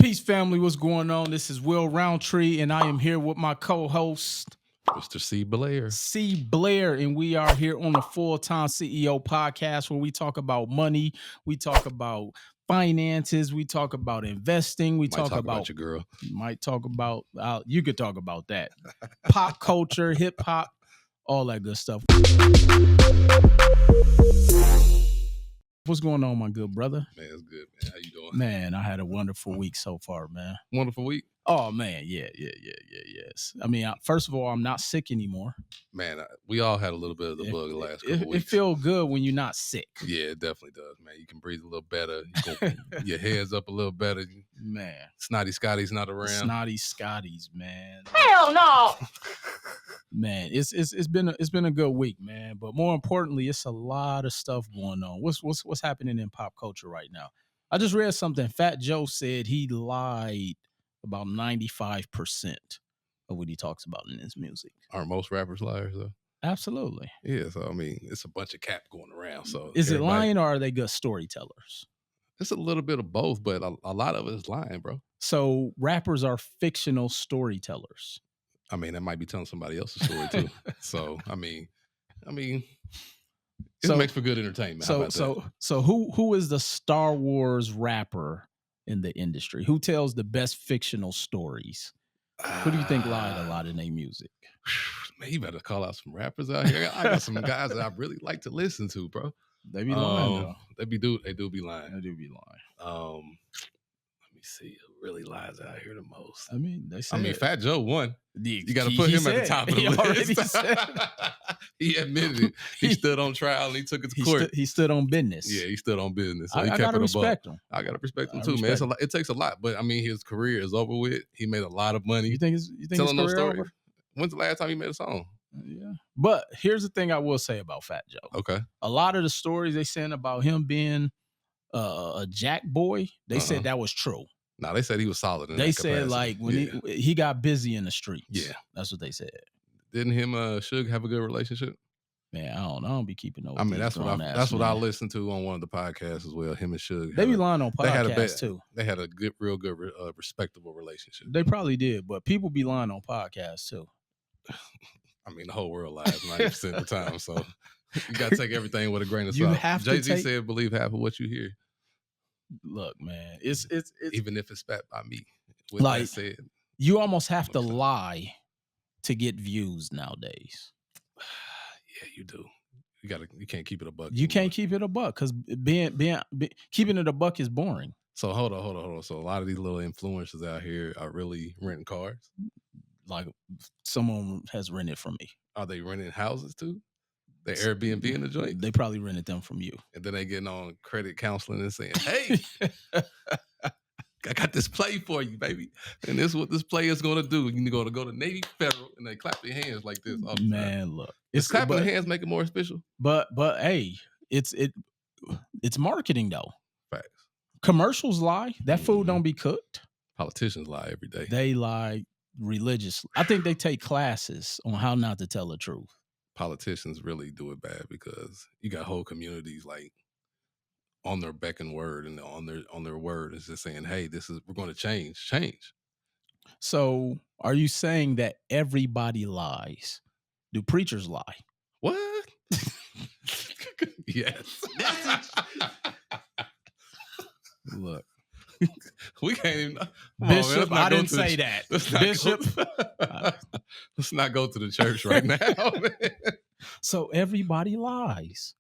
Peace, family. What's going on? This is Will Roundtree, and I am here with my co-host, Mr. C. Blair. C. Blair, and we are here on the Fulltime CEO podcast where we talk about money, we talk about finances, we talk about investing, we talk about your girl. Might talk about you could talk about that, pop culture, hip hop, all that good stuff. What's going on, my good brother? Man, it's good, man. How you doing? Man, I had a wonderful week so far, man. Wonderful week? Oh, man, yes. I mean, first of all, I'm not sick anymore. Man, we all had a little bit of the bug the last couple weeks. It feels good when you're not sick. Yeah, it definitely does, man. You can breathe a little better. Your head's up a little better. Man. Snotty Scotty's not around. Snotty Scotty's, man. Hell no. Man, it's been a good week, man. But more importantly, it's a lot of stuff going on. What's happening in pop culture right now? I just read something. Fat Joe said he lied about 95% of what he talks about in his music. Aren't most rappers liars, though? Absolutely. Yeah, so, I mean, it's a bunch of cap going around. So is it lying or are they good storytellers? It's a little bit of both, but a lot of it is lying, bro. So rappers are fictional storytellers. I mean, that might be telling somebody else's story, too. So, I mean, it makes for good entertainment. So who is the Star Wars rapper in the industry? Who tells the best fictional stories? Who do you think lied a lot in their music? Man, you better call out some rappers out here. I got some guys that I really like to listen to, bro. They be lying, though. They do be lying. They do be lying. Let me see who really lies out here the most. I mean, Fat Joe won. You got to put him at the top of the list. He admitted it. He stood on trial and he took it to court. He stood on business. Yeah, he stood on business. So I gotta respect him. I gotta respect him too, man. It takes a lot, but I mean, his career is over with. He made a lot of money. You think his career over? When's the last time he made a song? Yeah, but here's the thing I will say about Fat Joe. Okay, a lot of the stories they saying about him being a jack boy, they said that was true. No, they said he was solid. They said like when he got busy in the streets. Yeah, that's what they said. Didn't him Suge have a good relationship? Man, I don't be keeping no. I mean, that's what I listened to on one of the podcasts as well. Him and Suge. They be lying on podcasts too. They had a real good, respectable relationship. They probably did, but people be lying on podcasts too. I mean, the whole world lies 90% of the time, so you got to take everything with a grain of salt. Jay-Z said, "Believe half of what you hear." Look, man, it's even if it's spat by me. With like that said, you almost have to lie to get views nowadays. Yeah, you do. You can't keep it a buck. You can't keep it a buck because keeping it a buck is boring. So hold on. So a lot of these little influencers out here are really renting cars. Like someone has rented from me. Are they renting houses too? They Airbnb in the joint? They probably rented them from you. And then they getting on credit counseling and saying, "Hey, I got this play for you, baby. And this is what this play is going to do. You're going to go to Navy Federal," and they clap their hands like this. Man, look. It's clapping their hands make it more official. But hey, it's marketing though. Facts. Commercials lie. That food don't be cooked. Politicians lie every day. They lie religiously. I think they take classes on how not to tell the truth. Politicians really do it bad because you got whole communities like on their beck and word and on their word is just saying, "Hey, we're going to change." So, are you saying that everybody lies? Do preachers lie? What? Yes. Look, we can't even. Bishop, I didn't say that. Bishop, let's not go to the church right now. Man. So everybody lies.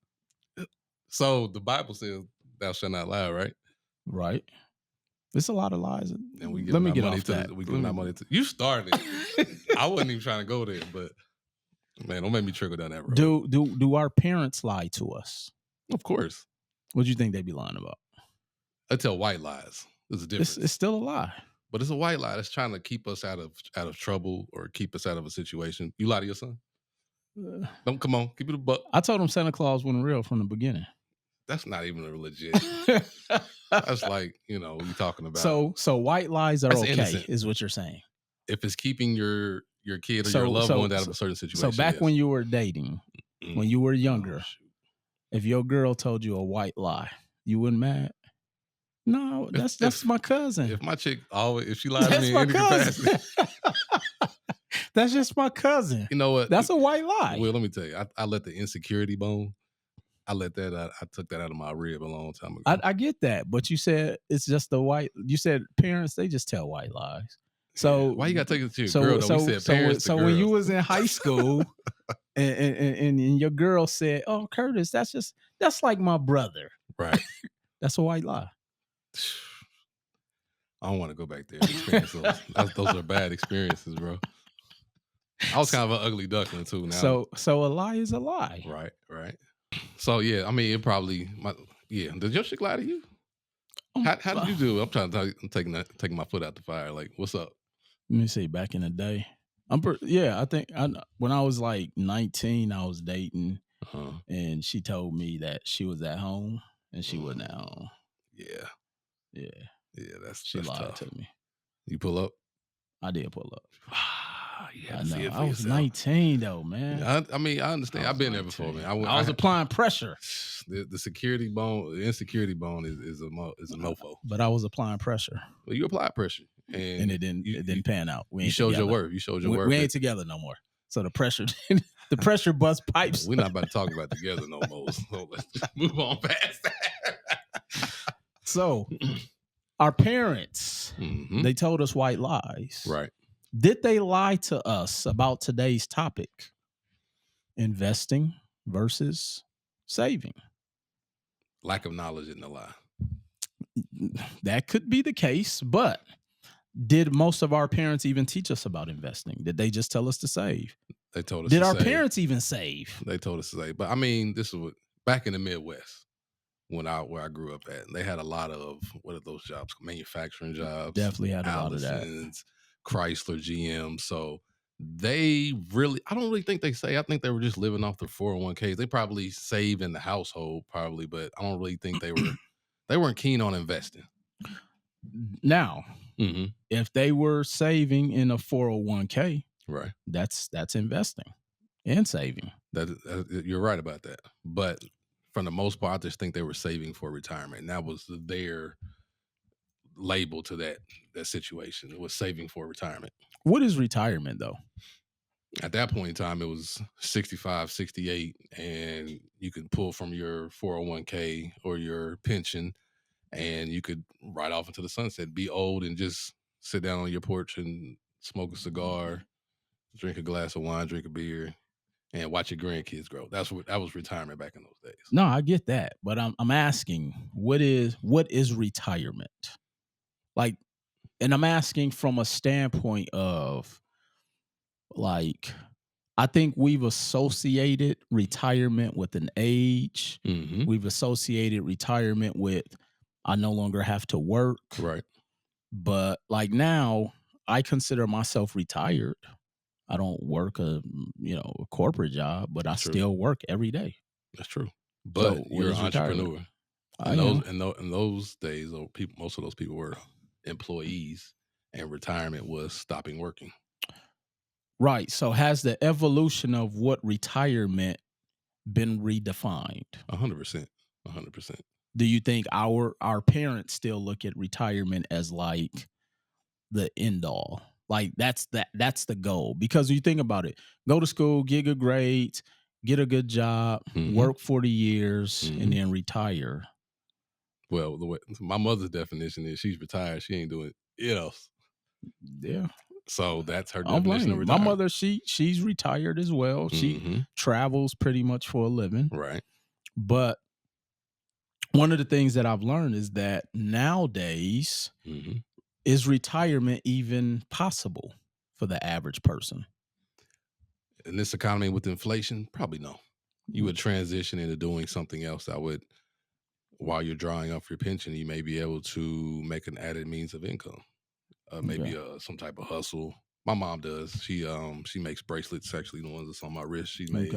So the Bible says, "Thou shalt not lie," right? Right. There's a lot of lies. And we let me get off that. We give our money to you. Started. I wasn't even trying to go there, but man, don't make me trickle down that road. Do our parents lie to us? Of course. What do you think they be lying about? I tell white lies. There's a difference. It's still a lie. But it's a white lie that's trying to keep us out of trouble or keep us out of a situation. You lie to your son? Don't come on, keep it a buck. I told him Santa Claus wasn't real from the beginning. That's not even a legit. That's like, you talking about. So white lies are okay, innocent. Is what you're saying. If it's keeping your kid or your loved one out of a certain situation. So back when you were dating, when you were younger, if your girl told you a white lie, you wouldn't mad? No, that's my cousin. If my chick always, if she lies to That's me in my any capacity, cousin. That's just my cousin. you know what? That's a white lie. Well, let me tell you, I let the insecurity bone. I let that out. I took that out of my rib a long time ago. I get that, but you said it's just the white. You said parents they just tell white lies. So why you gotta take it to your girl? Though we said parents to when you girls. was in high school, and your girl said, "Oh, Curtis, that's like my brother." Right. That's a white lie. I don't want to go back there and experience those. Those are bad experiences, bro. I was kind of an ugly duckling too. Now, So a lie is a lie. right. So yeah, I mean, it probably Did your chick lie to you? How did you do? I'm trying to I'm taking my foot out the fire. Like, what's up? Let me see. Back in the day, I think when I was like 19, I was dating, and she told me that she was at home and she wasn't at home. Yeah. She lied tough. to me. You pull up? I did pull up. Yeah, I know. I was 19 though, man. I mean, I understand. I've been there before, man. I was applying pressure. The security bone, the insecurity bone is a mofo. But I was applying pressure. Well, you applied pressure, and it didn't pan out. You showed your worth. You showed your worth. We ain't together no more. So the pressure bust pipes. We're not about to talk about together no more. So let's just move on past that. So our parents, they told us white lies. Right. Did they lie to us about today's topic? Investing versus saving. Lack of knowledge in the lie. That could be the case, but did most of our parents even teach us about investing? Did they just tell us to save? They told us Did to our save. parents even save? They told us to save. But I mean, this is back in the Midwest where I grew up at. They had a lot of, what are those jobs? Manufacturing jobs. Definitely had a lot of that. Chrysler, GM. So I don't really think they say. I think they were just living off their 401ks. They probably save in the household, probably, but I don't really think they weren't keen on investing. Now, if they were saving in a 401k, right, that's investing and saving. You're right about that. But for the most part, I just think they were saving for retirement. And that was their label to that situation. It was saving for retirement. What is retirement though? At that point in time, it was 65, 68, and you could pull from your 401k or your pension, and you could ride off into the sunset, be old, and just sit down on your porch and smoke a cigar, drink a glass of wine, drink a beer, and watch your grandkids grow. That was retirement back in those days. No, I get that, but I'm asking, what is retirement? Like, and I'm asking from a standpoint of, like, I think we've associated retirement with an age. We've associated retirement with, I no longer have to work. Right. But like now, I consider myself retired. I don't work a corporate job, but I still work every day. That's true. But you're an entrepreneur. In those days, most of those people were employees, and retirement was stopping working. Right. So has the evolution of what retirement been redefined? 100%. 100%. Do you think our parents still look at retirement as like the end all? Like that's the goal? Because you think about it, go to school, get good grades, get a good job, work 40 years, and then retire. Well, my mother's definition is she's retired. She ain't doing it else. Yeah. So that's her definition of retirement. My mother, she's retired as well. She travels pretty much for a living. Right. But one of the things that I've learned is that nowadays, is retirement even possible for the average person? In this economy with inflation, probably no. You would transition into doing something else that would, while you're drawing up your pension, you may be able to make an added means of income. Maybe some type of hustle. My mom does. She makes bracelets, actually the ones that's on my wrist. She made.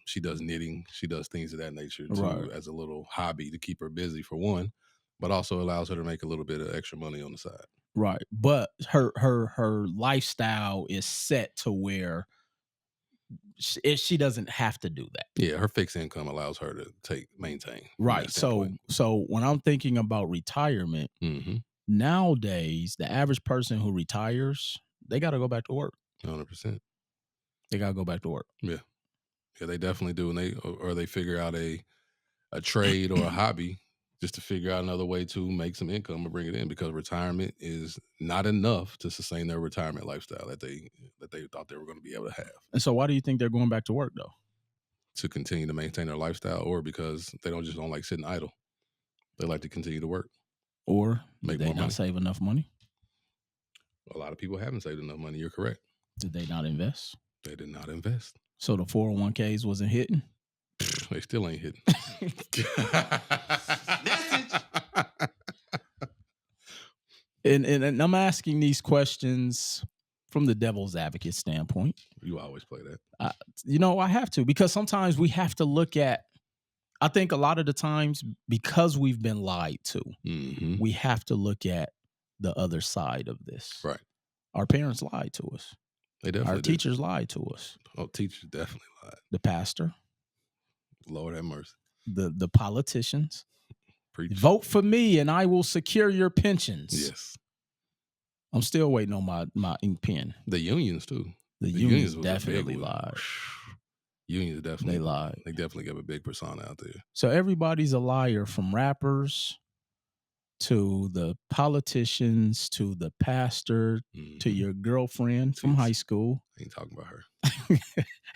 She does knitting. She does things of that nature too, as a little hobby to keep her busy for one, but also allows her to make a little bit of extra money on the side. Right. But her lifestyle is set to where she doesn't have to do that. Yeah, her fixed income allows her to maintain. Right. So when I'm thinking about retirement, nowadays, the average person who retires, they got to go back to work. 100%. They got to go back to work. Yeah. Yeah, they definitely do. And they figure out a trade or a hobby just to figure out another way to make some income and bring it in, because retirement is not enough to sustain their retirement lifestyle that they thought they were going to be able to have. And so why do you think they're going back to work, though? To continue to maintain their lifestyle, or because they don't like sitting idle. They like to continue to work. Or make did they more not money. save enough money? A lot of people haven't saved enough money. You're correct. Did they not invest? They did not invest. So the 401ks wasn't hitting? They still ain't hitting. And I'm asking these questions from the devil's advocate standpoint. You always play that. I have to, because sometimes we have to look at, I think a lot of the times, because we've been lied to, we have to look at the other side of this. Right. Our parents lied to us. They definitely Our teachers lied to us. Oh, teachers definitely lied. The pastor. Lord have mercy. The politicians. Preach. Vote for me and I will secure your pensions. Yes. I'm still waiting on my ink pen. The unions too. The unions definitely lied. Unions definitely lied. They definitely have a big persona out there. So everybody's a liar, from rappers to the politicians to the pastor to your girlfriend from high school. I ain't talking about her.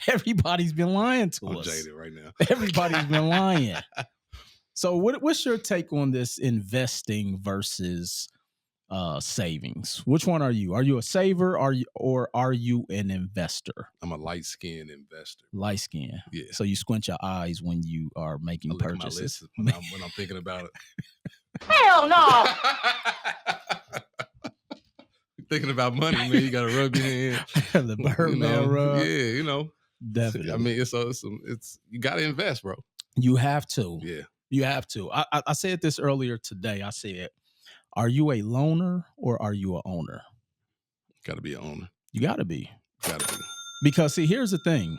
Everybody's been lying to us. I'm jaded right now. Everybody's been lying. So what's your take on this investing versus savings? Which one are you? Are you a saver? Or are you an investor? I'm a light-skinned investor. Light skin. Yeah. So you squint your eyes when you are making purchases. At my list when I'm thinking about it. Hell no. Thinking about money, man. You got to rub your hand. The Birdman rub. Yeah, Definitely. I mean, it's you got to invest, bro. You have to. Yeah. You have to. I said this earlier today. I said, are you a loaner or are you an owner? Got to be an owner. You got to be. Got to be. Because, see, here's the thing.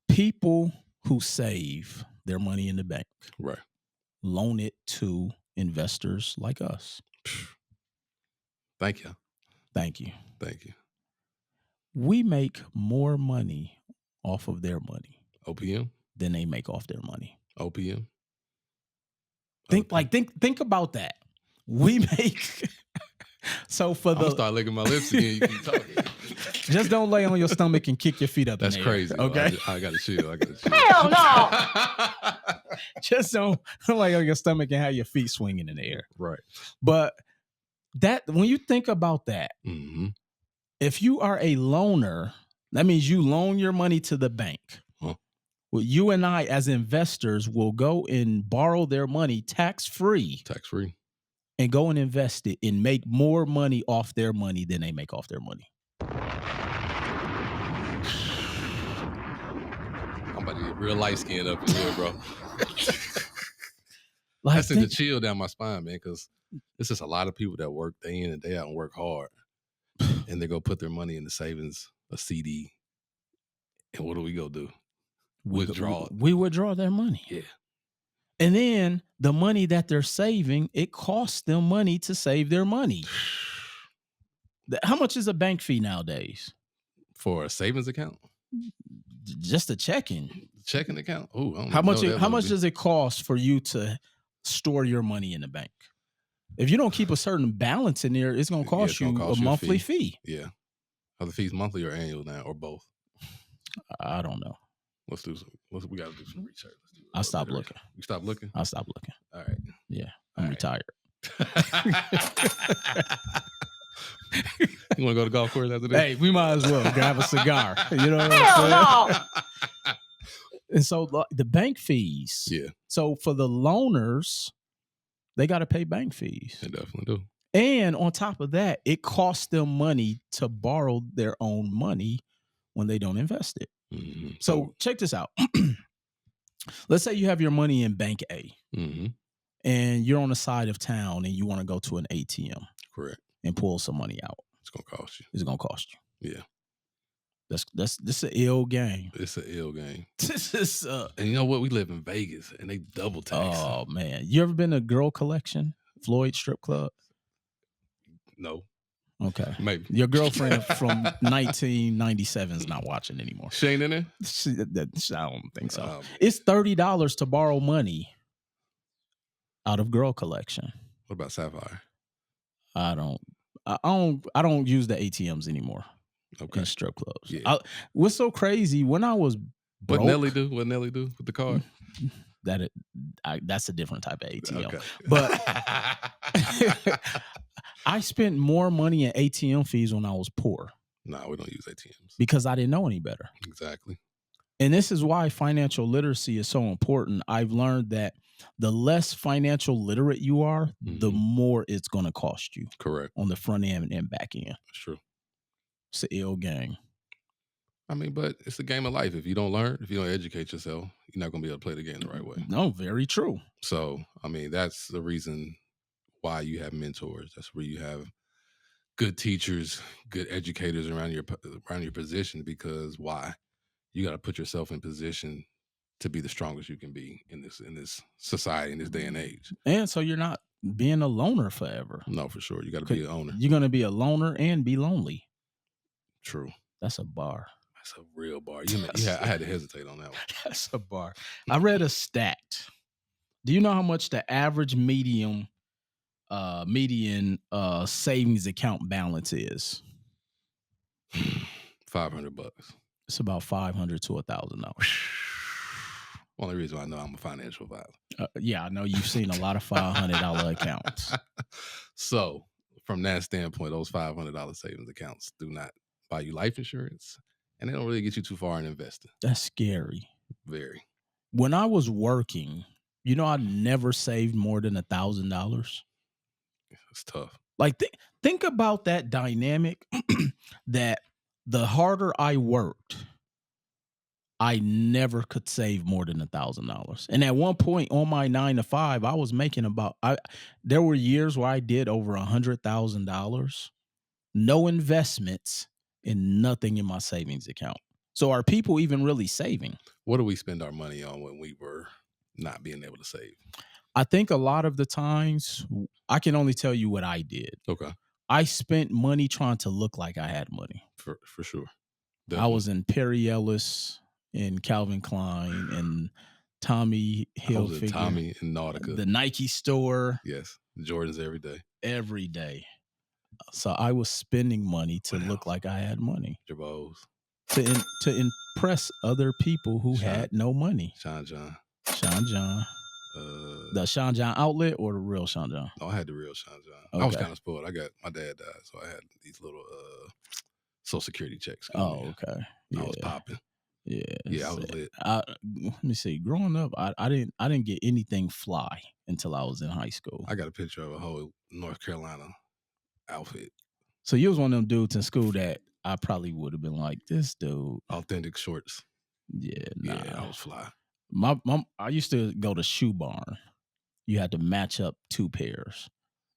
People who save their money in the bank, right, loan it to investors like us. Thank you. Thank you. Thank you. We make more money off of their money. OPM? Than they make off their money. OPM? Think about that. We make so for I'm start licking my lips again. You keep talking. Just don't lay on your stomach and kick your feet up. That's in the crazy. Air, okay, I got to chill. Hell no. Just don't lay on your stomach and have your feet swinging in the air. Right. But that, when you think about that, if you are a loaner, that means you loan your money to the bank. Well, you and I, as investors, will go and borrow their money tax-free. Tax-free. And go and invest it and make more money off their money than they make off their money. I'm about to get real light-skinned up in here, bro. I sent the chill down my spine, man, because it's just a lot of people that work day in and day out and work hard. And they go put their money in the savings, a CD. And what do we go do? Withdraw it. We withdraw their money. Yeah. And then the money that they're saving, it costs them money to save their money. How much is a bank fee nowadays? For a savings account? Just a checking account? Oh, how much does it cost for you to store your money in the bank? If you don't keep a certain balance in there, it's going to cost you a monthly fee. Yeah. Are the fees monthly or annual now, or both? I don't know. We got to do some research. I'll stop looking. You stop looking? I'll stop looking. All right. Yeah. I'm retired. You want to go to golf course after this? Hey, we might as well grab a cigar. You know what I'm saying? No. And so the bank fees. Yeah. So for the loaners, they got to pay bank fees. They definitely do. And on top of that, it costs them money to borrow their own money when they don't invest it. So check this out. Let's say you have your money in Bank A, and you're on the side of town and you want to go to an ATM. Correct. And pull some money out. It's going to cost you. It's going to cost you. Yeah. This is an ill game. It's an ill game. This is And you know what? We live in Vegas, and they double tax. oh man, you ever been to Girl Collection, Floyd Strip Club? No, Okay, maybe your girlfriend from 1997 is not watching anymore. she ain't in there. I don't think so. Man. It's $30 to borrow money out of Girl Collection. What about Sapphire? I don't use the ATMs anymore Okay. in strip clubs. Yeah. What's so crazy when I was broke, What Nelly do? What Nelly do with the card? That's a different type of ATM. Okay. But I spent more money in ATM fees when I was poor No, we don't use ATMs. because I didn't know any better. Exactly. And this is why financial literacy is so important. I've learned that the less financial literate you are, the more it's going to cost you. Correct. On the front end and back end. That's true. It's an ill game. I mean, but it's a game of life. If you don't learn, if you don't educate yourself, you're not going to be able to play the game the right way. No, very true. So, I mean, that's the reason why you have mentors. That's where you have good teachers, good educators around your position. Because why? You got to put yourself in position to be the strongest you can be in this society, in this day and age. And so you're not being a loner forever. No, for sure. You got to be an owner. You're going to be a loner and be lonely. True. That's a bar. That's a real bar. I had to hesitate on that one. That's a bar. I read a stat. Do you know how much the average median savings account balance is? $500. It's about $500 to $1,000. Only reason I know I'm a financial advisor. Yeah, I know you've seen a lot of $500 accounts. So, from that standpoint, those $500 savings accounts do not buy you life insurance, and they don't really get you too far in investing. That's scary. Very. When I was working, I never saved more than $1,000. It's tough. Like think about that dynamic that the harder I worked, I never could save more than $1,000. And at one point on my 9 to 5, I was making there were years where I did over $100,000, no investments and nothing in my savings account. So are people even really saving? What do we spend our money on when we were not being able to save? I think a lot of the times, I can only tell you what I did. Okay. I spent money trying to look like I had money. For sure. Definitely. I was in Perry Ellis and Calvin Klein and Tommy Hilfiger. Tommy and Nautica. The Nike store. Yes. Jordans every day. Every day. So I was spending money to look like I had money. Jabos. To impress other people who had no money. Sean John. The Sean John outlet or the real Sean John? No, I had the real Sean John. Okay. I was kind of spoiled. My dad died, so I had these little Social Security checks. Oh, okay. Yeah. I was popping. Yeah. Yeah, I was lit. Let me see. Growing up, I didn't get anything fly until I was in high school. I got a picture of a whole North Carolina outfit. So you was one of them dudes in school that I probably would have been like, this dude. Authentic shorts. Yeah, nah. Yeah, I was fly. I used to go to Shoe Barn. You had to match up 2 pairs.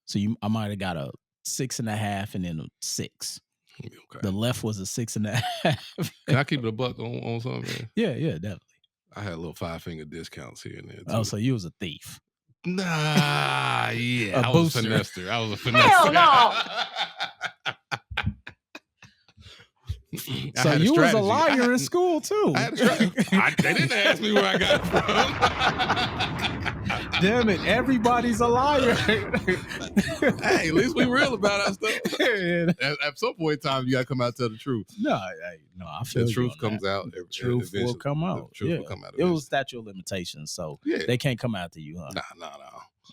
So I might have got a 6.5 and then a 6. Okay. The left was a 6.5. Can I keep it a buck on something? Yeah, definitely. I had little 5-finger discounts here and there too. Oh, so you was a thief. Nah, yeah. I was a finester. Hell no. So you was a liar in school too. I had a strategy. They didn't ask me where I got it from. Damn it! Everybody's a liar. Hey, at least we real about our stuff. At some point in time, you gotta come out and tell the truth. No, I feel the truth comes out. The truth will come out. The truth will come out. It was statute of limitations, so they can't come after you, huh? Nah.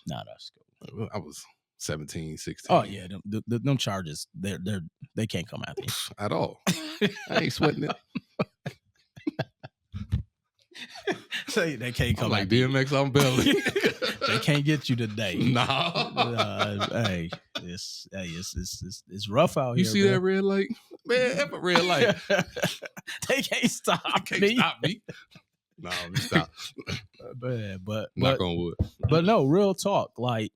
Nah, that's cool. I was 17, 16. Oh yeah, them charges, they can't come after you at all. I ain't sweating it. Say they can't come. I'm like DMX on belly. They can't get you today. Nah. Hey, it's rough out you here. You see that red light, man? Have a red light. They can't stop me. Stop me. No, stop. But knock on wood. But no, real talk. Like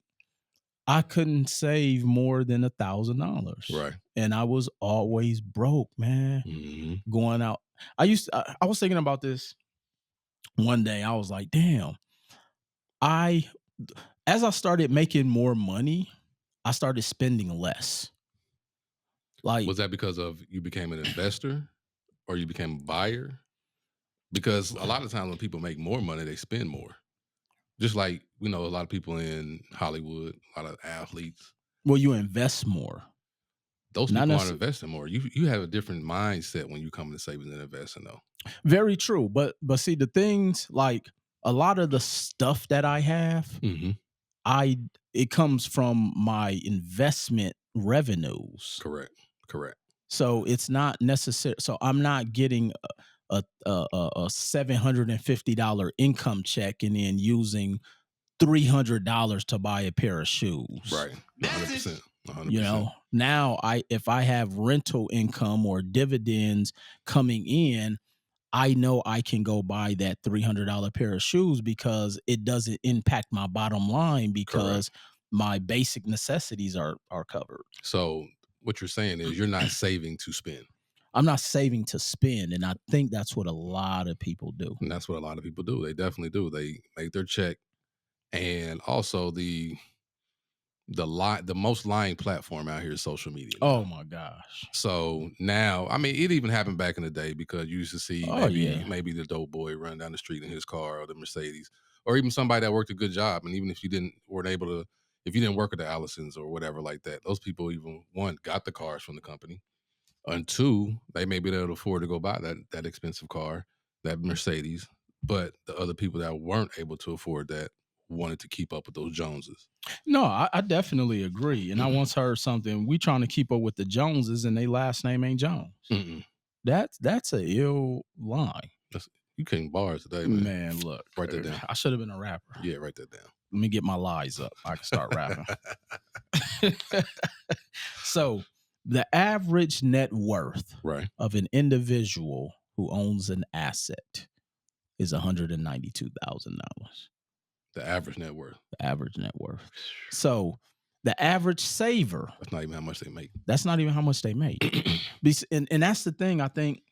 I couldn't save more than $1,000. Right. And I was always broke, man. Mm-hmm. Going out. I was thinking about this one day. I was like, damn, as I started making more money, I started spending less. Like, was that because of you became an investor or you became a buyer? Because a lot of times when people make more money, they spend more. Just like, a lot of people in Hollywood, a lot of athletes. well, you invest more. Those Not people aren't necess- investing more. You have a different mindset when you come into saving and investing, though. Very true. But see, the things like a lot of the stuff that I have, Mm-hmm. it comes from my investment revenues. Correct. So it's not necessary. So I'm not getting a $750 income check and then using $300 to buy a pair of shoes. Right. 100%. 100%. You know, now if I have rental income or dividends coming in, I know I can go buy that $300 pair of shoes because it doesn't impact my bottom line because my basic necessities are covered. So what you're saying is you're not saving to spend. I'm not saving to spend, and I think that's what a lot of people do. And that's what a lot of people do. They definitely do. They make their check, and also the most lying platform out here is social media. Now. Oh my gosh! So now, I mean, it even happened back in the day because you used to see maybe the dope boy run down the street in his car or the Mercedes, or even somebody that worked a good job, and even if you didn't work at the Allisons or whatever like that, those people even one got the cars from the company. And two, they may be able to afford to go buy that expensive car, that Mercedes, but the other people that weren't able to afford that wanted to keep up with those Joneses. No, I definitely agree. And I once heard something, we trying to keep up with the Joneses and their last name ain't Jones. Mm-mm. That's a ill line. You can't bars today, man. Man, look. Write that down. I should have been a rapper. Yeah, write that down. Let me get my lies up. I can start rapping. So the average net worth of an individual who owns an asset is $192,000. The average net worth. The average net worth. So the average saver. That's not even how much they make. That's not even how much they make. And that's the thing. I think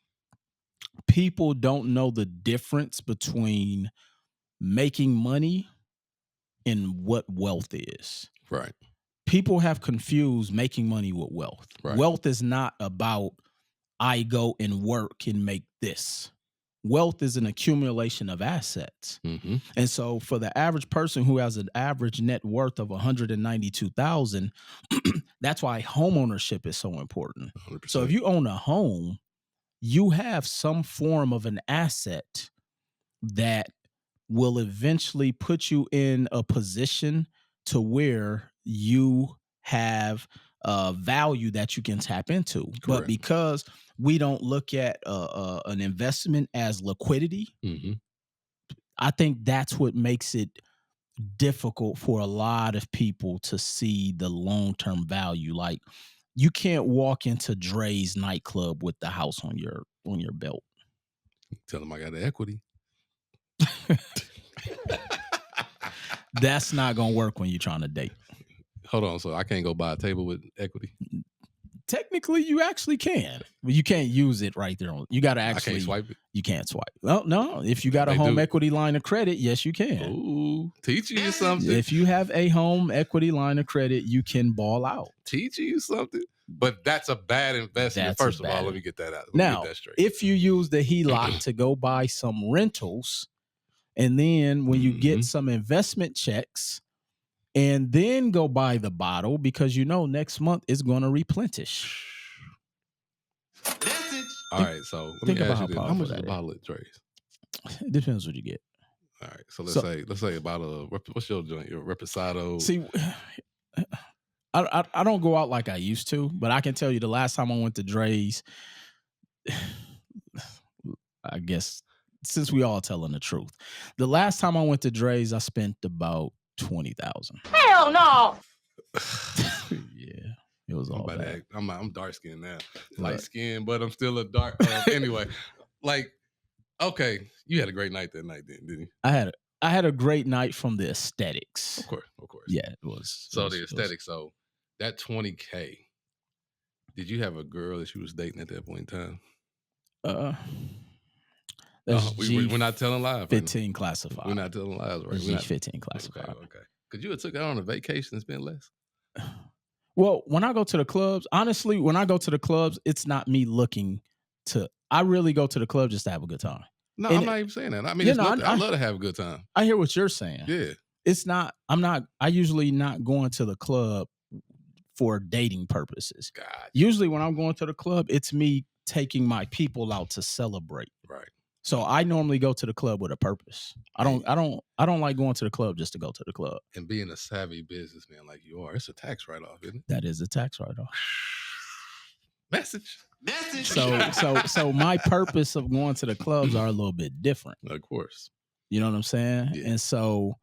people don't know the difference between making money and what wealth is. Right. People have confused making money with wealth. Right. Wealth is not about I go and work and make this. Wealth is an accumulation of assets. Mm-hmm. And so for the average person who has an average net worth of $192,000, that's why homeownership is so important. 100%. So if you own a home, you have some form of an asset that will eventually put you in a position to where you have value that you can tap into. Correct. But because we don't look at an investment as liquidity, I think that's what makes it difficult for a lot of people to see the long-term value. Like you can't walk into Dre's nightclub with the house on your belt. Tell them I got the equity. That's not gonna work when you're trying to date. Hold on, so I can't go buy a table with equity? Technically, you actually can, but you can't use it right there. You got to actually. I can't swipe it. You can't swipe. No. If you got a home equity line of credit, yes, you can. Ooh, teaching you something. If you have a home equity line of credit, you can ball out. Teaching you something. But that's a bad investment. First of all, let me get that out. Now, if you use the HELOC to go buy some rentals, and then when you get some investment checks, and then go buy the bottle because you know next month is going to replenish. All right, so let me ask you this. How much is a bottle at Dre's? It depends what you get. All right, so let's say a bottle of, what's your joint? Your Reposado? See, I don't go out like I used to, but I can tell you the last time I went to Dre's, I guess since we all telling the truth, the last time I went to Dre's, I spent about $20,000. Hell no. Yeah, it was all bad. I'm dark skinned now, light skinned, but I'm still a dark. Anyway, like, okay, you had a great night that night, didn't you? I I had a great night from the aesthetics. Of course. Yeah, it was. So the aesthetics. So that $20K. Did you have a girl that you was dating at that point in time? That's we're not telling lies. 15 right classified. We're not telling lies, right? G15 classified. Okay. Could you have took her on a vacation and spent less? Well, when I go to the clubs, honestly, it's not me looking to. I really go to the club just to have a good time. No, And I'm not even saying that. I mean, it's nothing. I love to have a good time. I hear what you're saying. Yeah. It's not. I usually not going to the club for dating purposes. Gotcha. Usually, when I'm going to the club, it's me taking my people out to celebrate. Right. So I normally go to the club with a purpose. I don't like going to the club just to go to the club. And being a savvy businessman like you are, it's a tax write-off, isn't it? That is a tax write-off. Message. So my purpose of going to the clubs are a little bit different. Of course. You know what I'm saying? Yeah. And so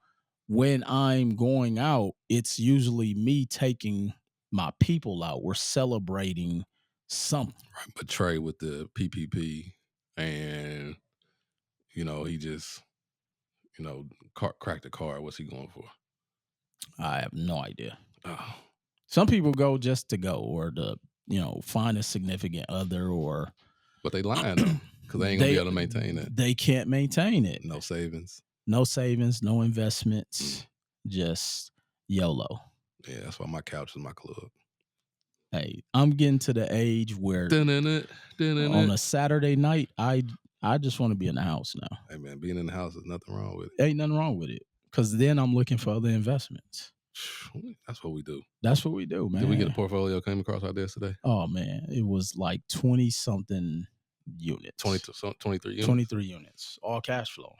when I'm going out, it's usually me taking my people out. We're celebrating something. Right. But Trey with the PPP and, he just, cracked the car. What's he going for? I have no idea. Oh. Some people go just to go or to, find a significant other or. But they lying though, because they ain't going to be able to maintain that. They can't maintain it. No savings. No savings, no investments, just YOLO. Yeah, that's why my couch is my club. Hey, I'm getting to the age where on a Saturday night, I just want to be in the house now. Hey man, being in the house is nothing wrong with it. Ain't nothing wrong with it. Because then I'm looking for other investments. That's what we do. That's what we do, man. Did we get a portfolio came across our desk today? Oh man, it was like 20-something units. 23 units? 23 units. All cash flow.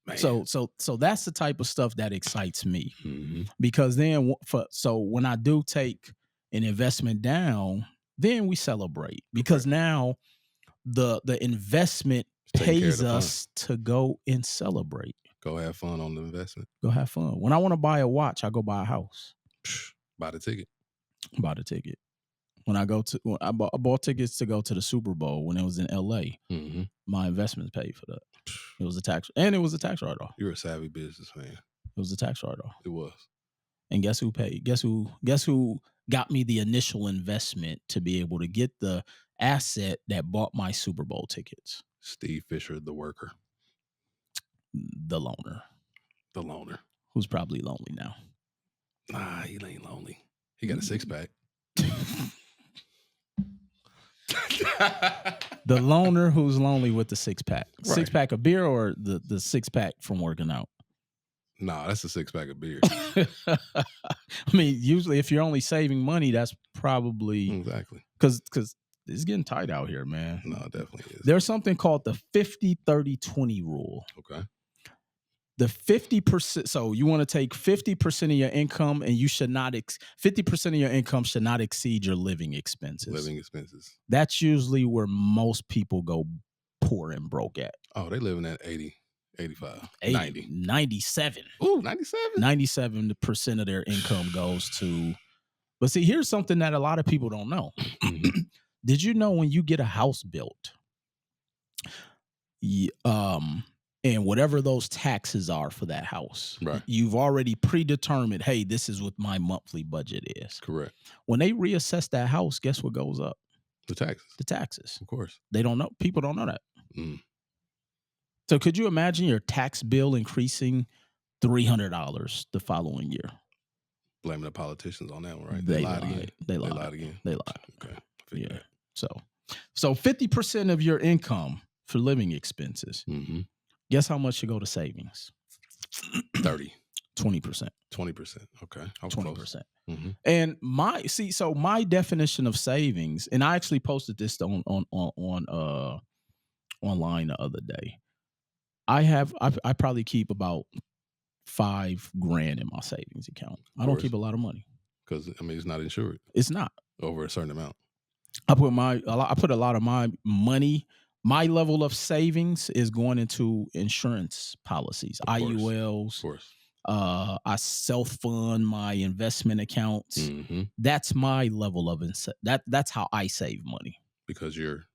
Man. So that's the type of stuff that excites me. Mm-hmm. Because then when I do take an investment down, then we celebrate. Because now the investment pays us to go and celebrate. Go have fun on the investment. Go have fun. When I want to buy a watch, I go buy a house. Buy the ticket. When I bought tickets to go to the Super Bowl when it was in LA. Mm-hmm. My investments paid for that. It was a tax write-off. You're a savvy businessman. It was a tax write-off. It was. And guess who paid? Guess who got me the initial investment to be able to get the asset that bought my Super Bowl tickets? Steve Fisher, the worker. The loner. Who's probably lonely now. Nah, he ain't lonely. He got a 6-pack. The loner who's lonely with the 6-pack. Right. 6-pack of beer or the 6-pack from working out? Nah, that's a 6-pack of beer. I mean, usually if you're only saving money, that's probably exactly because it's getting tight out here, man. No, it definitely is. There's something called the 50-30-20 rule. Okay. The 50%. So you want to take 50% of your income, and you should not 50% of your income should not exceed your living expenses. That's usually where most people go poor and broke at. Oh, they living at 80, 85, 80, 90. 97. Ooh, 97? 97% of their income goes to. But see, here's something that a lot of people don't know. Did you know when you get a house built, and whatever those taxes are for that house, right, you've already predetermined, hey, this is what my monthly budget is. Correct. When they reassess that house, guess what goes up? The taxes. The taxes. Of course. They don't know. People don't know that. Mm. So could you imagine your tax bill increasing $300 the following year? Blaming the politicians on that one, right? They lied again. They lied again. Okay. Yeah. So 50% of your income for living expenses. Mm-hmm. Guess how much should go to savings? 30. 20%. 20%. Okay. 20%. Mm-hmm. And my definition of savings, and I actually posted this on online the other day. I probably keep about $5,000 in my savings account. I don't keep a lot of money because it's not insured. It's not over a certain amount. I put a lot of my money. My level of savings is going into insurance policies, IULs. Of course. I self-fund my investment accounts. Mm-hmm. That's my level of that's how I save money. Because you're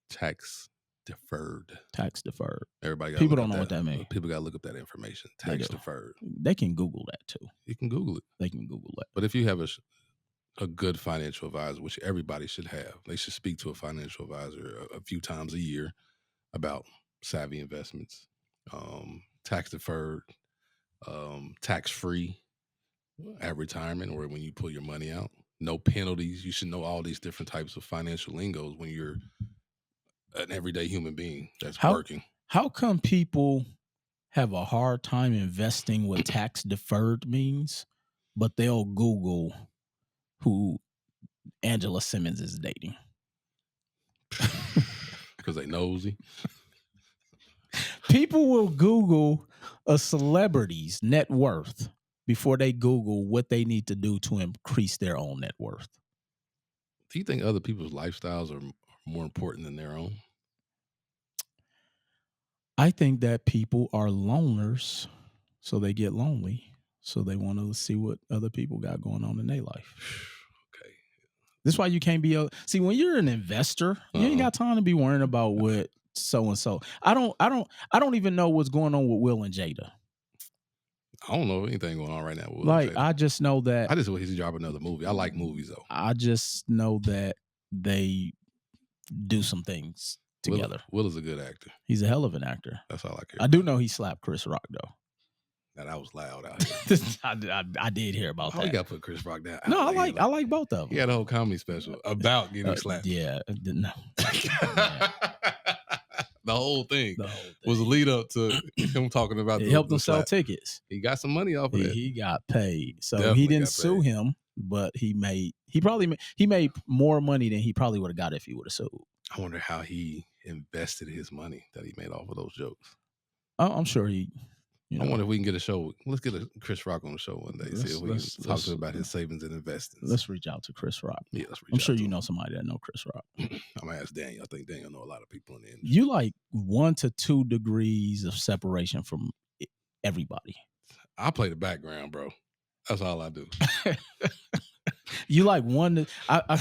tax deferred. Tax deferred. Everybody People don't know what that means. People got to look up that information. Tax deferred. They can Google that too. You can Google it. They can Google it. But if you have a good financial advisor, which everybody should have, they should speak to a financial advisor a few times a year about savvy investments, tax deferred, tax free at retirement or when you pull your money out. No penalties. You should know all these different types of financial lingos when you're an everyday human being that's working. How come people have a hard time investing what tax deferred means, but they'll Google who Angela Simmons is dating? Because they nosy. People will Google a celebrity's net worth before they Google what they need to do to increase their own net worth. Do you think other people's lifestyles are more important than their own? I think that people are loners, so they get lonely. So they want to see what other people got going on in their life. Okay. This is why you can't be see, when you're an investor, you ain't got time to be worrying about what so and so. I don't even know what's going on with Will and Jada. I don't know anything going on right now with Will like and Jada. I just know that I just want he's dropping another movie. I like movies though. I just know that they do some things together. Will is a good actor. He's a hell of an actor. That's all I care. I do know he slapped Chris Rock though. Now, that was loud out here. I did hear about that. You got to put Chris Rock down. No, I like both of them. He had a whole comedy special about getting slapped. Yeah, no. The whole thing was a lead up to him talking about. It helped him sell tickets. He got some money off of it. He got paid, so definitely he didn't sue him, but he made more money than he probably would have got if he would have sued. I wonder how he invested his money that he made off of those jokes. I'm sure he. I wonder if we can get a show. Let's get a Chris Rock on the show one day. See if we can talk to him about his savings and investments. Let's reach out to Chris Rock. Yeah, let's reach I'm out sure to you him. know somebody that know Chris Rock. I'm gonna ask Daniel. I think Daniel know a lot of people in the industry. You like 1 to 2 degrees of separation from everybody. I play the background, bro. That's all I do. You like one.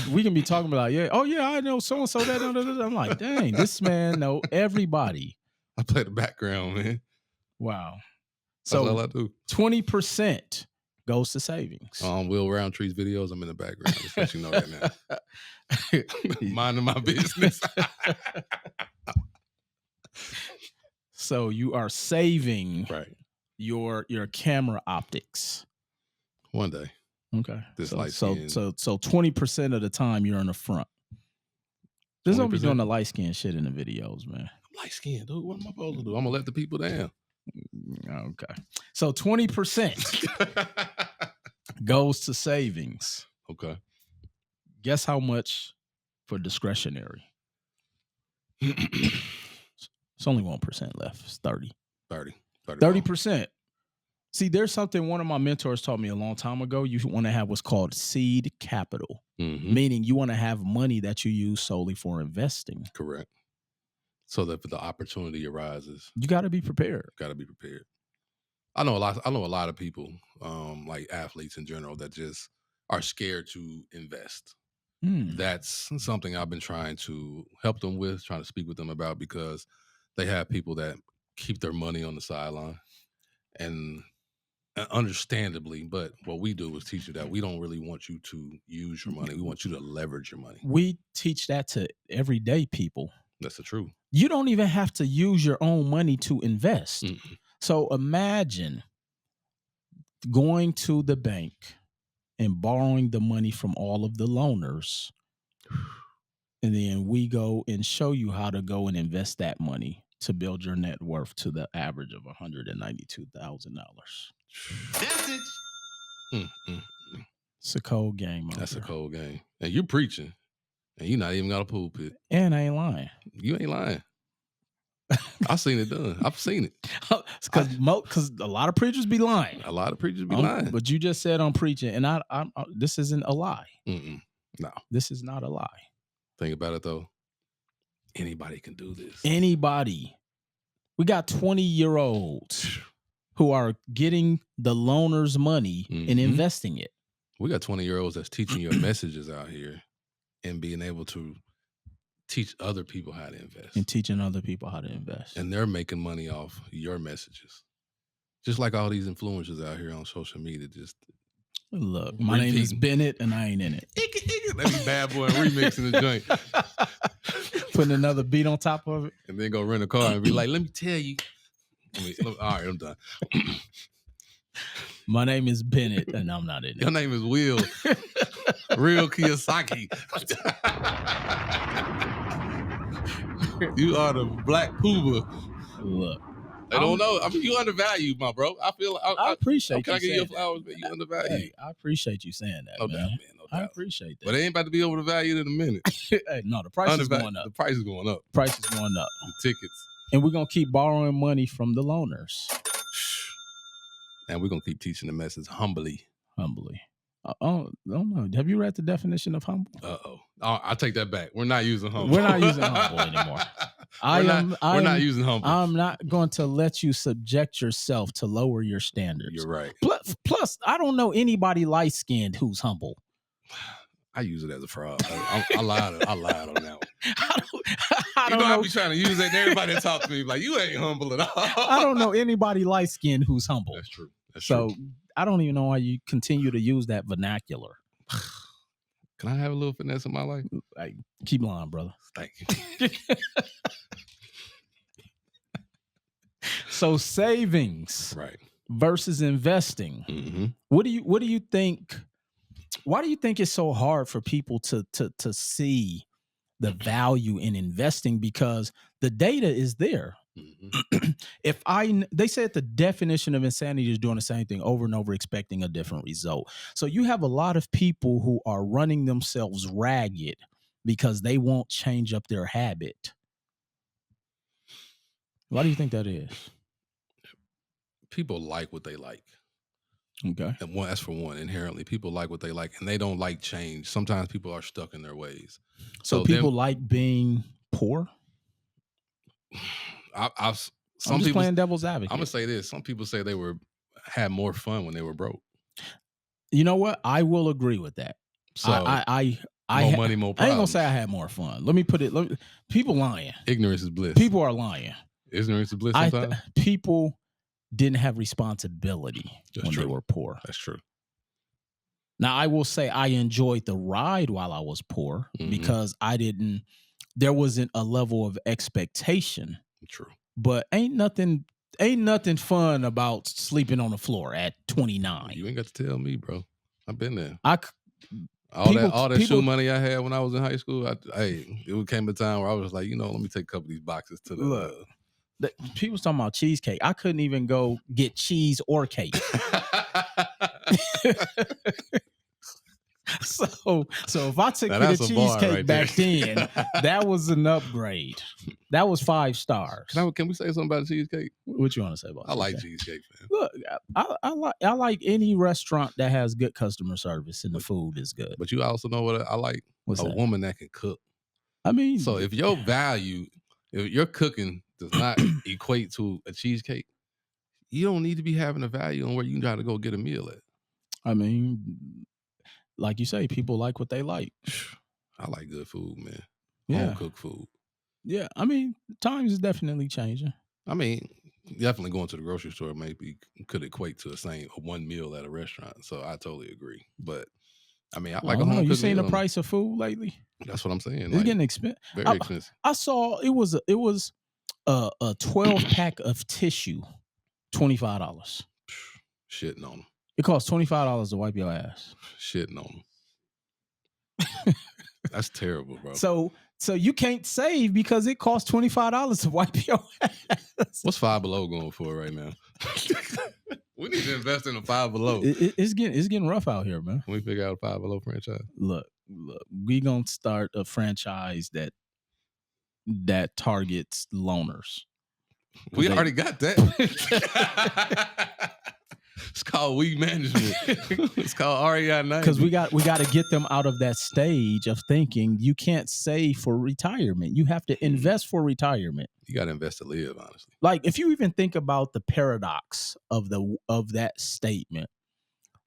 We can be talking about I know so and so that. I'm like, dang, this man know everybody. I play the background, man. Wow. That's So all I do. 20% goes to savings. Will Roundtree's videos, I'm in the background. Just let you know right now. Minding my business. So you are saving right. your camera optics. One day. Okay. This so 20% of the time you're in the front. There's don't be doing the light skin shit in the videos, man. I'm light skinned, dude. What am I supposed to do? I'm gonna let the people down. Okay. So 20% goes to savings. Okay. Guess how much for discretionary? It's only 1% left. It's 30. 30%. See, there's something one of my mentors taught me a long time ago. You want to have what's called seed capital, meaning you want to have money that you use solely for investing. Correct. So that if the opportunity arises, you got to be prepared. I know a lot of people, like athletes in general, that just are scared to invest. That's something I've been trying to help them with, trying to speak with them about, because they have people that keep their money on the sideline, and understandably, but what we do is teach you that we don't really want you to use your money. We want you to leverage your money. We teach that to everyday people. That's the truth. You don't even have to use your own money to invest. So imagine going to the bank and borrowing the money from all of the loaners. And then we go and show you how to go and invest that money to build your net worth to the average of $192,000. It's a cold game. That's a cold game. And you're preaching. And you're not even got a pulpit. And I ain't lying. You ain't lying. I've seen it done. I've seen it. Because a lot of preachers be lying. A lot of preachers be lying. But you just said I'm preaching, and I this isn't a lie. No, this is not a lie. Think about it though. Anybody can do this. Anybody. We got 20-year-olds who are getting the loaners' money and investing it. We got 20-year-olds that's teaching your messages out here and being able to teach other people how to invest. And teaching other people how to invest. And they're making money off your messages. Just like all these influencers out here on social media. Just look, my name is Bennett and I ain't in it. Let me bad boy and remixing the joint. Putting another beat on top of it. And then go rent a car and be like, let me tell you. All right, I'm done. My name is Bennett and I'm not in it. Your name is Will. Real Kiyosaki. You are the Black Puma. Look. They don't know. I mean, you undervalued, my bro. I feel. I appreciate you. Can I give you flowers, but you undervalued? Hey, I appreciate you saying that. No man. doubt, man. No doubt. I appreciate that. But it ain't about to be over the value in a minute. Hey, no, the price is going up. The price is going up. Price is going up. The tickets. And we're gonna keep borrowing money from the loaners. And we're gonna keep teaching the message humbly. Humbly. I don't know. Have you read the definition of humble? I take that back. We're not using humble. We're not using humble anymore. We're not using humble. I'm not going to let you subject yourself to lower your standards. You're right. Plus, I don't know anybody light-skinned who's humble. I use it as a fraud. I lied on that one. I don't know. I be trying to use that, and everybody talk to me like, you ain't humble at all. I don't know anybody light-skinned who's humble. That's true. So I don't even know why you continue to use that vernacular. Can I have a little finesse in my life? Like, keep lying, brother. Thank you. So savings versus investing. Mm-hmm. What do you think? Why do you think it's so hard for people to see the value in investing? Because the data is there. Mm-hmm. They said the definition of insanity is doing the same thing over and over, expecting a different result. So you have a lot of people who are running themselves ragged because they won't change up their habit. Why do you think that is? People like what they like. Okay. And that's for one. Inherently, people like what they like, and they don't like change. Sometimes people are stuck in their ways. So people like being poor? I'm just playing devil's advocate. I'm gonna say this: some people say they had more fun when they were broke. You know what? I will agree with that. So more money, more problems. I ain't gonna say I had more fun. Let me put it. People lying. Ignorance is bliss. People are lying. Ignorance is bliss. Sometimes people didn't have responsibility when they were poor. That's true. Now I will say I enjoyed the ride while I was poor because there wasn't a level of expectation. True. But ain't nothing fun about sleeping on the floor at 29. You ain't got to tell me, bro. I've been there. All that shoe money I had when I was in high school, it came a time where I was like, let me take a couple of these boxes to the people was talking about cheesecake. I couldn't even go get cheese or cake. So if I took you to cheesecake back then, that was an upgrade. That was 5 stars. Can we say something about cheesecake? What you want to say about? I like cheesecake, man. Look, I like any restaurant that has good customer service and the food is good. But you also know what I like? What's that? Woman that can cook. I mean, so if your cooking does not equate to a cheesecake, you don't need to be having a value on where you can try to go get a meal at. I mean, like you say, people like what they like. I like good food, man. Yeah. Home cooked food. Yeah. I mean, times is definitely changing. I mean, definitely going to the grocery store maybe could equate to one meal at a restaurant. So I totally agree. But I mean, I like a home cooked meal. You seen the price of food lately? That's what I'm saying. It's getting expensive. Very expensive. I saw it was a 12 pack of tissue, $25. Shitting on them. It costs $25 to wipe your ass. Shitting on them. That's terrible, bro. So you can't save because it costs $25 to wipe your ass. What's Five Below going for right now? We need to invest in a Five Below. It's getting rough out here, man. Can we figure out a Five Below franchise? Look, we gonna start a franchise that targets loners. We already got that. It's called weed management. It's called REI 90. Because we got to get them out of that stage of thinking you can't save for retirement. You have to invest for retirement. You got to invest to live, honestly. Like if you even think about the paradox of that statement,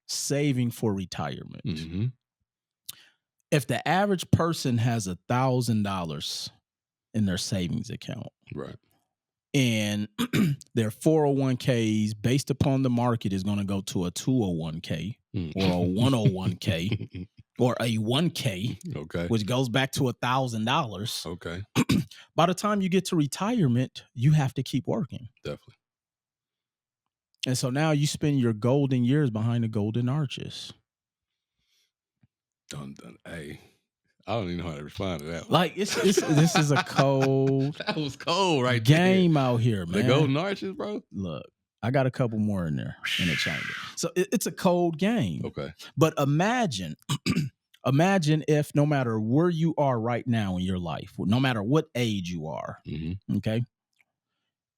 saving for retirement. Mm-hmm. if the average person has $1,000 in their savings account, Right. and their 401ks based upon the market is going to go to a 201k or a 101k or a 1k, Okay. which goes back to $1,000. Okay. By the time you get to retirement, you have to keep working. Definitely. And so now you spend your golden years behind the golden arches. Dun. Hey, I don't even know how to respond to that one. Like this is a cold That was cold right game out here, there. man. The golden arches, bro. Look, I got a couple more in there in the chamber. So it's a cold game. Okay. But imagine if no matter where you are right now in your life, no matter what age you are, okay,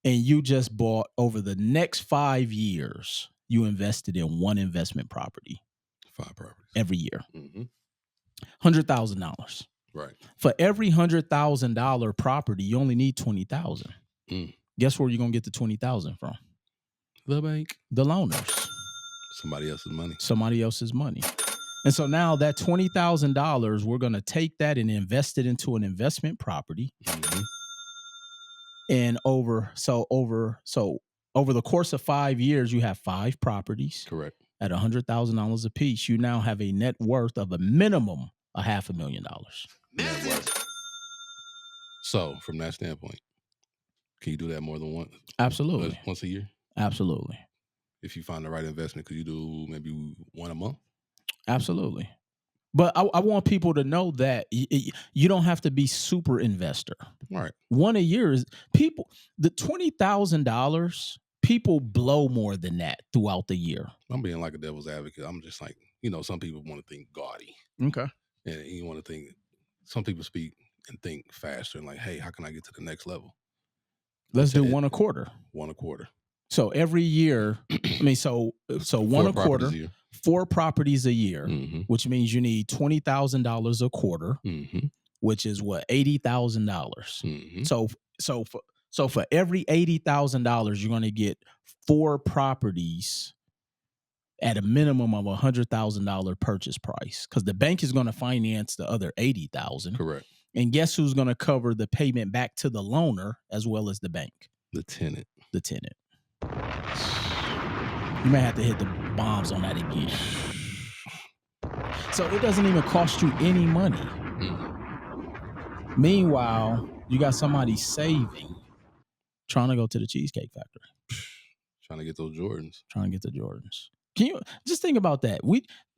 and you just bought over the next 5 years, you invested in one investment property. 5 properties. Every year. $100,000. Right. For every $100,000 property, you only need $20,000. Guess where you're gonna get the $20,000 from? The bank. The loaners. Somebody else's money. Somebody else's money. And so now that $20,000, we're gonna take that and invest it into an investment property. And over the course of 5 years, you have 5 properties. Correct. At $100,000 a piece, you now have a net worth of a minimum of $500,000. Net worth. So, from that standpoint, can you do that more than once? Absolutely. Once a year? Absolutely. If you find the right investment, could you do maybe one a month? Absolutely. But I want people to know that you don't have to be super investor. Right. One a year is the $20,000. People blow more than that throughout the year. I'm being like a devil's advocate. I'm just like, some people want to think gaudy. Okay. And you want to think, some people speak and think faster and like, hey, how can I get to the next level? Let's do one a quarter. 1 a quarter. So every year, so 1 a quarter, 4 properties a year, which means you need $20,000 a quarter, which is what, $80,000. So for every $80,000, you're going to get 4 properties at a minimum of $100,000 purchase price, because the bank is going to finance the other $80,000. Correct. And guess who's going to cover the payment back to the loaner as well as the bank? The tenant. The tenant. You may have to hit the bombs on that again. So it doesn't even cost you any money. Meanwhile, you got somebody saving, trying to go to the Cheesecake Factory. Trying to get those Jordans. Trying to get the Jordans. Can you just think about that?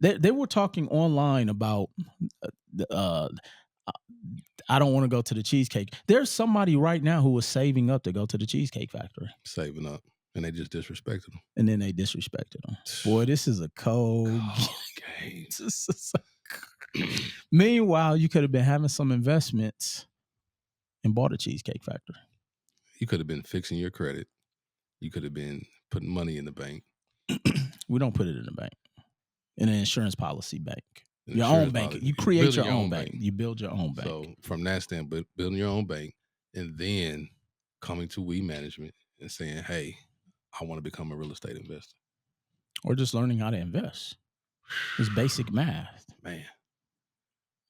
They were talking online about I don't want to go to the Cheesecake. There's somebody right now who is saving up to go to the Cheesecake Factory. Saving up. And they just disrespected them. And then they disrespected them. Boy, this is a cold game. Meanwhile, you could have been having some investments and bought a Cheesecake Factory. You could have been fixing your credit. You could have been putting money in the bank. We don't put it in the bank. In an insurance policy bank. Your own bank. You create your own bank. You build your own bank. So from that standpoint, building your own bank and then coming to We Management and saying, hey, I want to become a real estate investor. Or just learning how to invest. It's basic math. Man.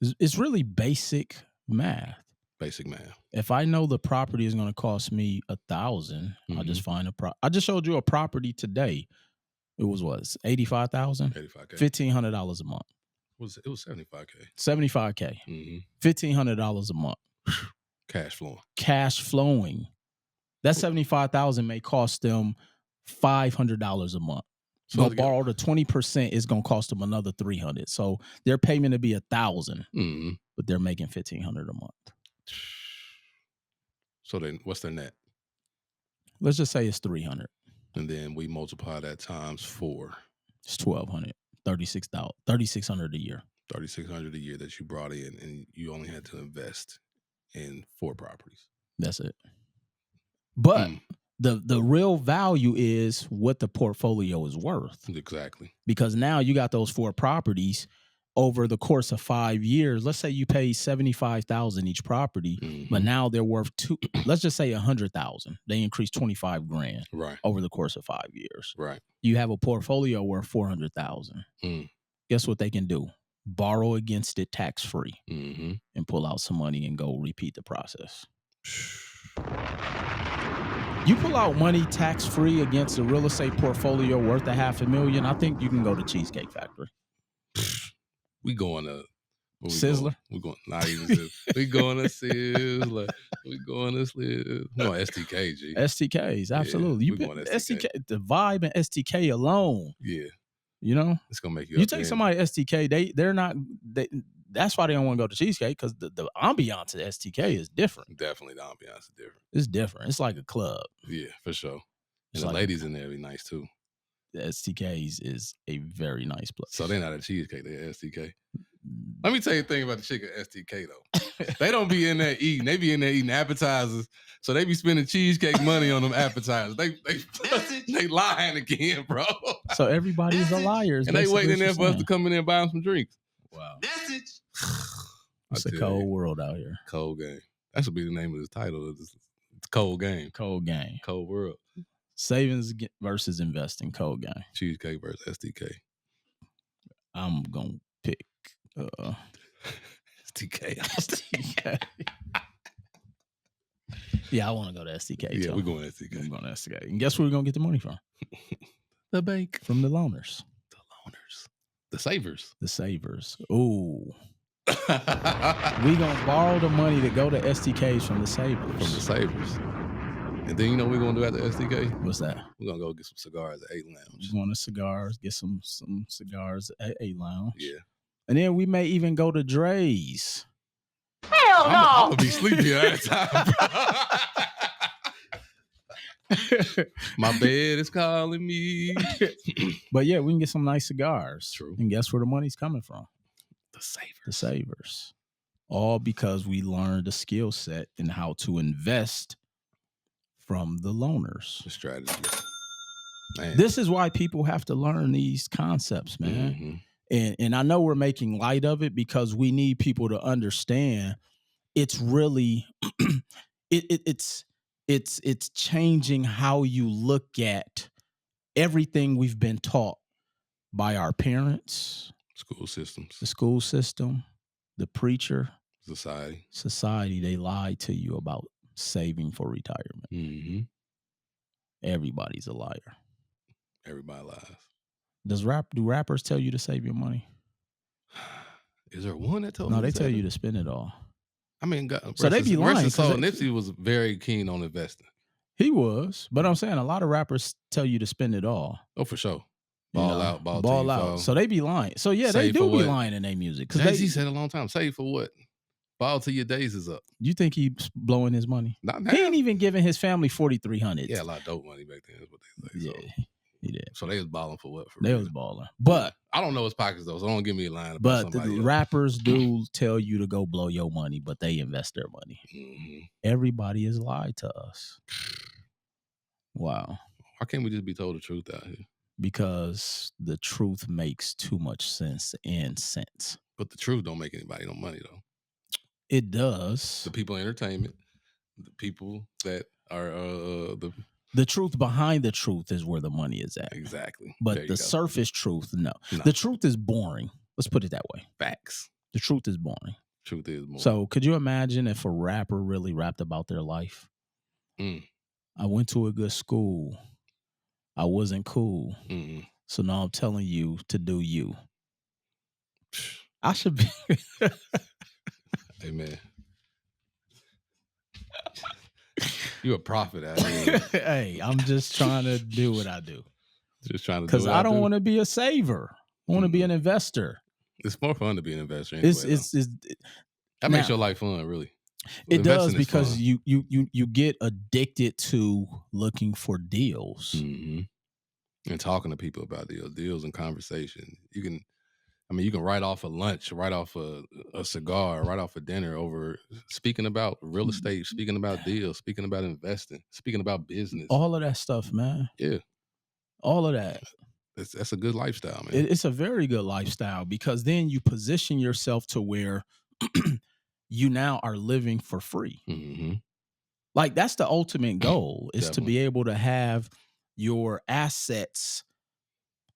It's really basic math. Basic math. If I know the property is going to cost me $1,000, I'll just find I just showed you a property today. It was what? $85,000? $85K. $1,500 a month. It was $75K. $75K. $1,500 a month. Cash flowing. That $75,000 may cost them $500 a month. So they'll borrow the 20%, is going to cost them another $300. So their payment would be $1,000, but they're making $1,500 a month. So then, what's their net? Let's just say it's $300. And then we multiply that times 4. It's $1,200. $3,600 a year. $3,600 a year that you brought in, and you only had to invest in 4 properties. That's it. But the real value is what the portfolio is worth. Exactly. Because now you got those 4 properties over the course of 5 years. Let's say you pay $75,000 each property, but now they're worth let's just say $100,000. They increased $25,000 over the course of 5 years. Right. You have a portfolio worth $400,000. Guess what they can do? borrow against it tax-free, Mm-hmm. and pull out some money and go repeat the process. You pull out money tax-free against a real estate portfolio worth $500,000, I think you can go to Cheesecake Factory. We going to Sizzler? We going not even Sizzler. We going to Sizzler. We going to Sizzler. No, STK, G. STKs, absolutely. Yeah, You going been to STK. the vibe and STK alone. Yeah. You know? It's gonna make you You up take there. somebody STK, they're not that's why they don't want to go to Cheesecake, because the ambiance at STK is different. Definitely the ambiance is different. It's different. It's like a club. Yeah, for sure. And It's the like ladies in there be nice too. The STKs is a very nice place. So they're not at Cheesecake, they're at STK. Let me tell you a thing about the chick at STK though. They don't be in there eating. They be in there eating appetizers. So they be spending cheesecake money on them appetizers. They lying again, bro. So everybody's a liar. And they waiting in there for us to come in there and buy them some drinks. Wow. Message. It's a cold world out here. Cold game. That should be the name of this title. It's cold game. Cold game. Cold world. Savings versus investing. Cold game. Cheesecake versus STK. I'm gonna pick STK. STK. Yeah, I want to go to STK. Yeah, too. we're going to STK. I'm going to STK. And guess where we're gonna get the money from? The bank. From the loaners. The loaners. The savers. The savers. Ooh. We gonna borrow the money to go to STKs from the savers. From the savers. And then you know what we're gonna do after STK? What's that? We're gonna go get some cigars at 8 Lounge. We're going to cigars, get some cigars at 8 Lounge. Yeah. And then we may even go to Dre's. Hell I'm no. gonna be sleepy at that time. My bed is calling me. But yeah, we can get some nice cigars. True. And guess where the money's coming from? The savers. The savers. All because we learned a skill set in how to invest from the loaners. The strategy. Man. This is why people have to learn these concepts, man. Mm-hmm. And I know we're making light of it because we need people to understand it's really it's changing how you look at everything we've been taught by our parents, School systems. the school system, the preacher, society. They lied to you about saving for retirement. Mm-hmm. Everybody's a liar. Everybody lies. Do rappers tell you to save your money? Is there one that told No, me? they tell you to spend it all. I mean, so they be lying. So Nipsey was very keen on investing. He was, but I'm saying a lot of rappers tell you to spend it all. Oh, for sure. Ball out. So they be lying. So yeah, they do be lying in their music. Jay-Z said a long time, save for what? Ball till your days is up. You think he's blowing his money? Not now. He ain't even giving his family $4,300. Yeah, a lot of dope money back then is what they say. Yeah, he did. So they was balling for what? They was balling. But I don't know his pockets though, so don't give me a line about but somebody the else. rappers do tell you to go blow your money, but they invest their money. Mm-hmm. Everybody has lied to us. Wow. Why can't we just be told the truth out here? Because the truth makes too much sense and sense. But the truth don't make anybody no money though. It does. The people in entertainment, the people that are the truth behind the truth is where the money is at. Exactly. But the surface truth, no. The truth is boring. Let's put it that way. Facts. The truth is boring. Truth is boring. So could you imagine if a rapper really rapped about their life? I went to a good school. I wasn't cool. Mm-mm. So now I'm telling you to do you. I should be. Hey, man. You a prophet out here. Hey, I'm just trying to do what I do. Just trying to do because I don't want to be a saver. I want to be an investor. It's more fun to be an investor. Anyway, that makes your life fun, really. It does because you get addicted to looking for deals and talking to people about deals and conversation. You can write off a lunch, write off a cigar, write off a dinner over speaking about real estate, speaking about deals, speaking about investing, speaking about business. All of that stuff, man. Yeah. All of that. That's a good lifestyle, man. It's a very good lifestyle because then you position yourself to where you now are living for free. Mm-hmm. Like that's the ultimate goal is to be able to have your assets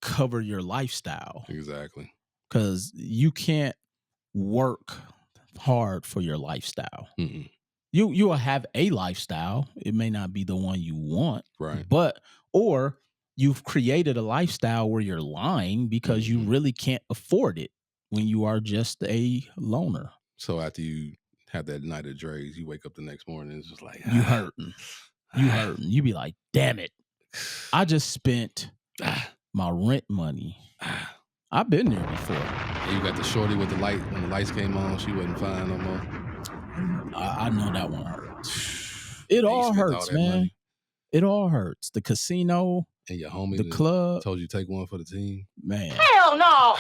cover your lifestyle. Exactly. because you can't work hard for your lifestyle. Mm-mm. You will have a lifestyle. It may not be the one you want, Right. or you've created a lifestyle where you're lying because you really can't afford it when you are just a loner. So after you have that night of Dre's, you wake up the next morning and it's just like you hurting. You hurting. You be like, damn it. I just spent my rent money. I've been there before. And you got the shorty with the light. When the lights came on, she wasn't fine no more. I know that one hurts. It all hurts, man. Money. It all hurts. The casino. And your homie, the club, told you take one for the team. Man, hell no.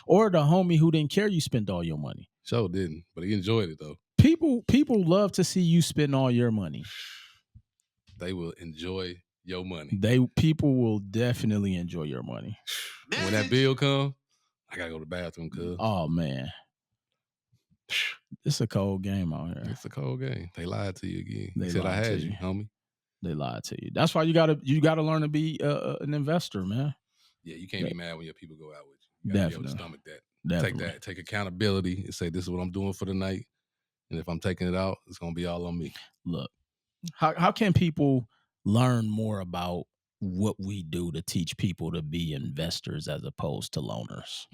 Or the homie who didn't care you spent all your money. Sure didn't, but he enjoyed it though. People love to see you spend all your money. They will enjoy your money. People will definitely enjoy your money. When that bill come, I gotta go to the bathroom, cuz. Oh man. It's a cold game out here. It's a cold game. They lied to you again. They said I had you, homie. They lied to you. That's why you gotta learn to be an investor, man. Yeah, you can't be mad when your people go out with you. You gotta be able to stomach that. Definitely. Take accountability and say, this is what I'm doing for the night. And if I'm taking it out, it's gonna be all on me. Look, how can people learn more about what we do to teach people to be investors as opposed to loners?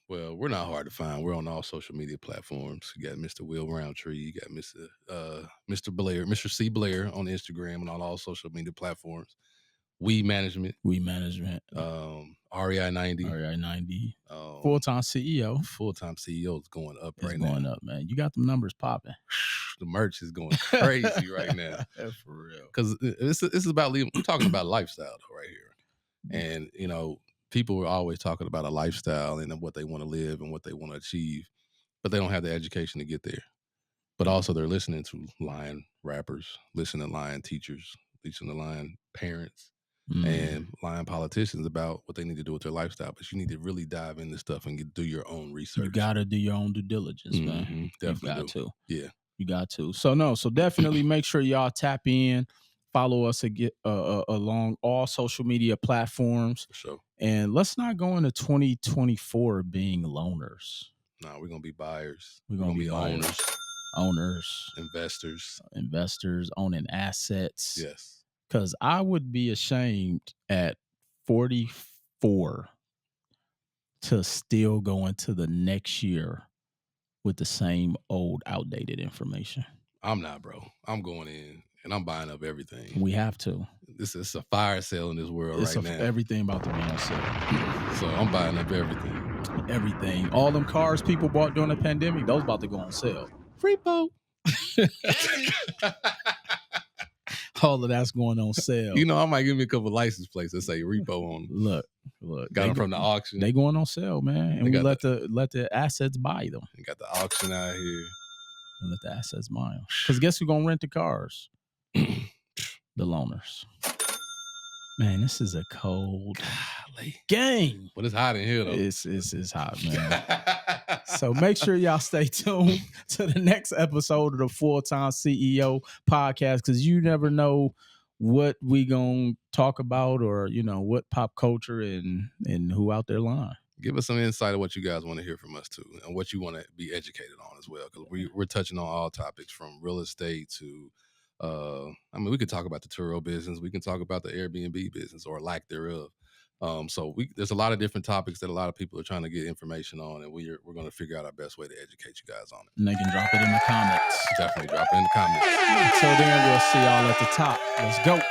Well, we're not hard to find. We're on all social media platforms. You got Mr. Will Roundtree. You got Mr. Blair, Mr. C. Blair on Instagram and on all social media platforms. We Management. REI 90. REI 90. Fulltime CEO. Fulltime CEO is going up now. It's going up, man. You got the numbers popping. The merch is going crazy right now. For real. Because this is about we're talking about a lifestyle though, right here. And you know, people are always talking about a lifestyle and what they want to live and what they want to achieve, but they don't have the education to get there. But also they're listening to lying rappers, listening to lying teachers, listening to lying parents, and lying politicians about what they need to do with their lifestyle. But you need to really dive into stuff and do your own research. You got to do your own due diligence, man. Definitely you got to. Yeah. You got to. So definitely make sure y'all tap in, follow us along all social media platforms. For sure. And let's not go into 2024 being loners. No, we're going to be buyers. We're going to be owners. Investors, owning assets. Yes. Because I would be ashamed at 44 to still go into the next year with the same old, outdated information. I'm not, bro. I'm going in and I'm buying up everything. We have to. This is a fire sale in this world right now. Everything about to be on sale. So I'm buying up everything. Everything. All them cars people bought during the pandemic, those about to go on sale. Repo. All of that's going on sale. You know, I might give me a couple license plates that say repo on them. Look. Got them from the auction. They going on sale, man. And we let the assets buy them. You got the auction out here. And let the assets buy them. Because guess who's going to rent the cars? The loners. Man, this is a cold game. But it's hot in here, though. It's hot, man. So make sure y'all stay tuned to the next episode of the Fulltime CEO podcast, because you never know what we gonna talk about, or you know what pop culture and who out there lying. Give us some insight of what you guys want to hear from us too, and what you want to be educated on as well, because we're touching on all topics from real estate to we could talk about the Turo business, we can talk about the Airbnb business or lack thereof. So there's a lot of different topics that a lot of people are trying to get information on, and we're going to figure out our best way to educate you guys on it. And they can drop it in the comments. Definitely drop it in the comments. Until then, we'll see y'all at the top. Let's go.